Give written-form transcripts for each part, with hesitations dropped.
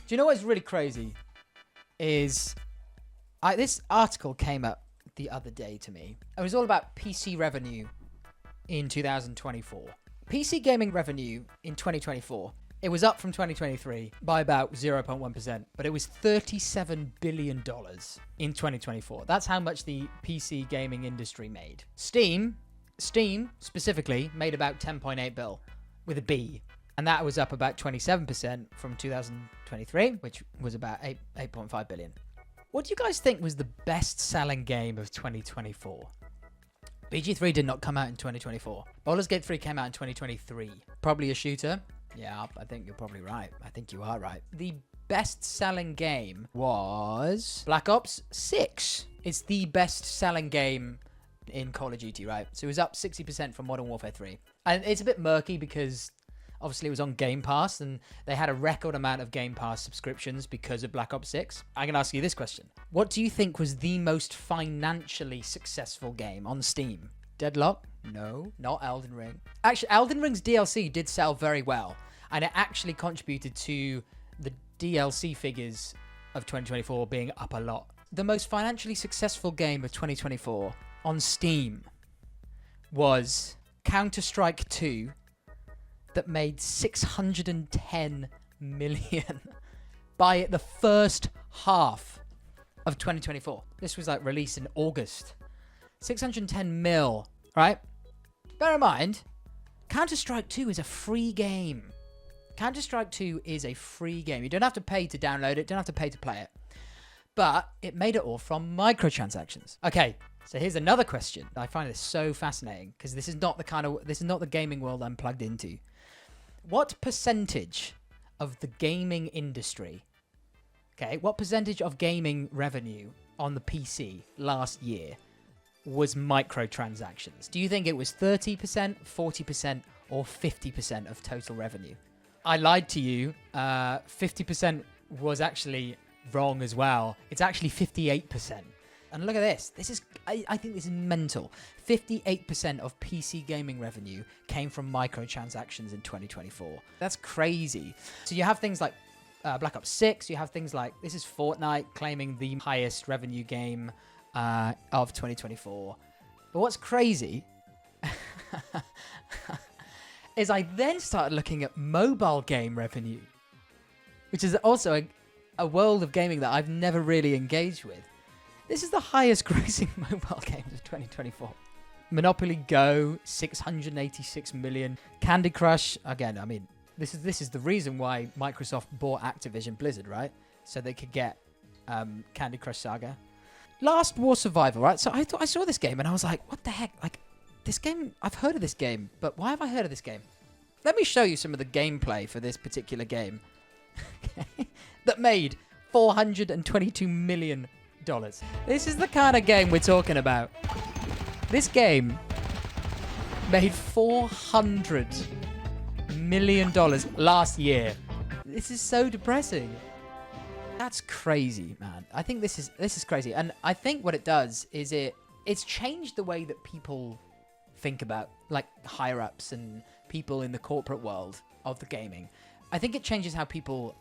Do you know what's really crazy? Is this article came up the other day to me. It was all about PC revenue in 2024. PC gaming revenue in 2024. It was up from 2023 by about 0.1%, but it was $37 billion in 2024. That's how much the PC gaming industry made. Steam specifically made about 10.8 bill with a B. And that was up about 27% from 2023, which was about 8.5 billion. What do you guys think was the best-selling game of 2024? BG3 did not come out in 2024. Baldur's Gate 3 came out in 2023. Probably a shooter. Yeah, I think you're probably right. I think you are right. The best-selling game was Black Ops 6. It's the best-selling game in Call of Duty, right? So it was up 60% from Modern Warfare 3. And it's a bit murky because obviously it was on Game Pass and they had a record amount of Game Pass subscriptions because of Black Ops 6. I can ask you this question. What do you think was the most financially successful game on Steam? Deadlock? No, not Elden Ring. Actually, Elden Ring's DLC did sell very well, and it actually contributed to the DLC figures of 2024 being up a lot. The most financially successful game of 2024 on Steam was Counter-Strike 2 that made 610 million by the first half of 2024. This was like released in August. 610 mil, right? Bear in mind, Counter-Strike 2 is a free game. Counter-Strike 2 is a free game. You don't have to pay to download it, don't have to pay to play it. But it made it all from microtransactions. Okay, so here's another question. I find this so fascinating because this is not the gaming world I'm plugged into. What percentage of the gaming industry, okay, what percentage of gaming revenue on the PC last year was microtransactions? Do you think it was 30%, 40%, or 50% of total revenue? I lied to you. 50% was actually wrong as well. It's actually 58%. And look at this. I think this is mental. 58% of PC gaming revenue came from microtransactions in 2024. That's crazy. So you have things like Black Ops 6. You have things like, this is Fortnite claiming the highest revenue game of 2024. But what's crazy is I then started looking at mobile game revenue, which is also a world of gaming that I've never really engaged with. This is the highest grossing mobile games of 2024. Monopoly Go, 686 million. Candy Crush, again, I mean, this is the reason why Microsoft bought Activision Blizzard, right? So they could get Candy Crush Saga. Last War Survival, right? So I saw this game and I was like, what the heck? Like, this game, I've heard of this game, but why have I heard of this game? Let me show you some of the gameplay for this particular game that made $422 million. This is the kind of game we're talking about. This game made $400 million last year. This is so depressing. That's crazy, man. I think this is crazy. And I think what it does is it's changed the way that people think about, like, higher ups and people in the corporate world of the gaming. I think it changes how people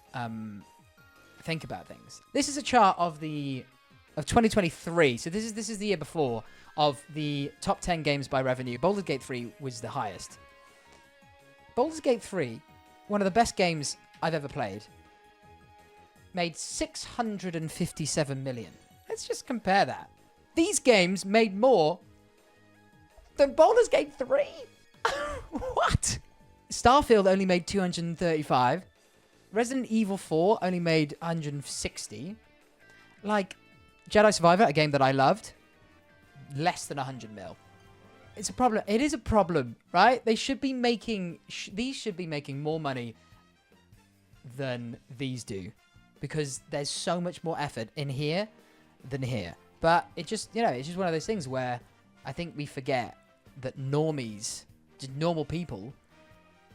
think about things. This is a chart of 2023. So this is the year before, of the top 10 games by revenue. Baldur's Gate 3 was the highest. Baldur's Gate 3, one of the best games I've ever played, made 657 million. Let's just compare that. These games made more than Baldur's Gate 3? What? Starfield only made 235. Resident Evil 4 only made 160. Like, Jedi Survivor, a game that I loved, less than 100 mil. It's a problem. It is a problem, right? They should be making... these should be making more money than these do, because there's so much more effort in here than here. But it just, it's just one of those things where I think we forget that normies, just normal people,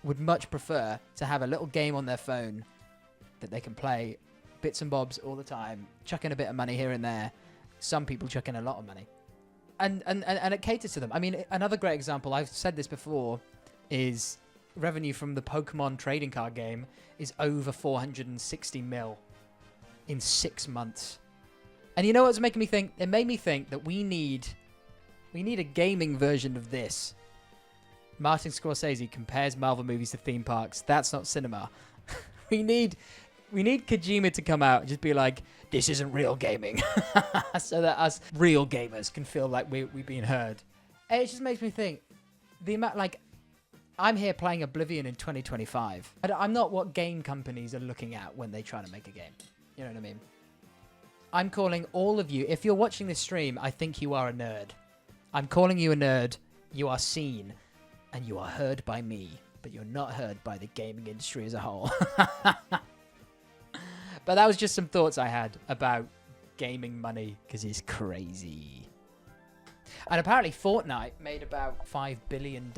would much prefer to have a little game on their phone that they can play bits and bobs all the time, chuck in a bit of money here and there. Some people chuck in a lot of money. And it caters to them. I mean, another great example, I've said this before, is revenue from the Pokemon trading card game is over 460 mil in 6 months. And you know what's making me think? It made me think that we need a gaming version of this. Martin Scorsese compares Marvel movies to theme parks. That's not cinema. we need Kojima to come out and just be like, this isn't real gaming. So that us real gamers can feel like we're being heard. And it just makes me think, the amount, like, I'm here playing Oblivion in 2025. I'm not what game companies are looking at when they try to make a game. You know what I mean? I'm calling all of you, if you're watching this stream, I think you are a nerd. I'm calling you a nerd. You are seen. And you are heard by me. But you're not heard by the gaming industry as a whole. But that was just some thoughts I had about gaming money, because it's crazy. And apparently Fortnite made about $5 billion